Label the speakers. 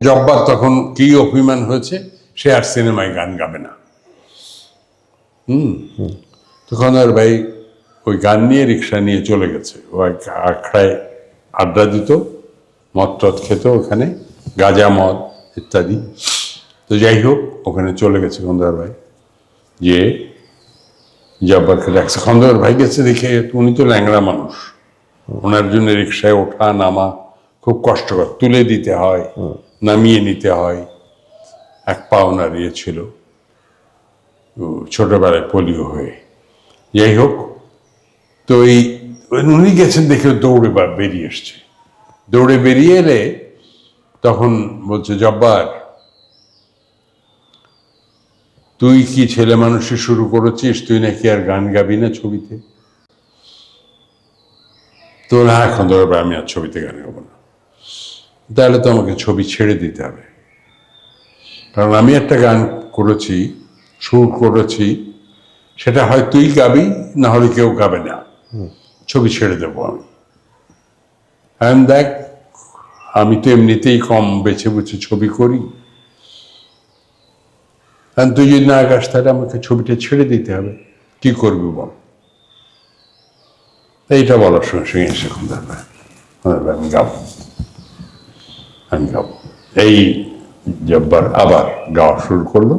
Speaker 1: জব্বার তখন কি অভিমান হয়েছে, সে আর সিনেমায় গান গাবে না। তখন আর ভাই ওই গান নিয়ে রিক্সা নিয়ে চলে গেছে, ও আখড়ায় আড্ডা দিত, মদ টদ খেত ওখানে, গাঁজা মদ ইত্যাদি। তো যাই হোক, ওখানে চলে গেছে খন্দকার ভাই, যে জব্বারকে ডাকছে। খন্দকার ভাই গেছে দেখে, উনি তো ল্যাংড়া মানুষ, ওনার জন্য রিক্সায় ওঠা নামা খুব কষ্টকর, তুলে দিতে হয়, নামিয়ে নিতে হয়। এক পা ওনার ইয়ে ছিল, ছোটবেলায় পোলিও হয়ে। যাই হোক, তো উনি গেছেন দেখে দৌড়ে বেরিয়ে এসছে। দৌড়ে বেরিয়ে এলে তখন বলছে, জব্বার তুই কি ছেলে মানুষে শুরু করেছিস, তুই নাকি আর গান গাবি না ছবিতে? তো না, এখন ধরো আমি আর ছবিতে গান গাবো না। তাহলে তো আমাকে ছবি ছেড়ে দিতে হবে, কারণ আমি একটা গান করেছি, সুর করেছি, সেটা হয় তুই গাবি, না হলে কেউ গাবে না, ছবি ছেড়ে দেবো আমি। দেখ, আমি তো এমনিতেই কম বেছে বুঝে ছবি করি, তুই যদি না গাস তাহলে আমাকে ছবিটা ছেড়ে দিতে হবে, কি করবি বল? এইটা বলার সঙ্গে সঙ্গে এসে আমি গাবো, আমি গাবো। এই জব্বার আবার গাওয়া শুরু করলো।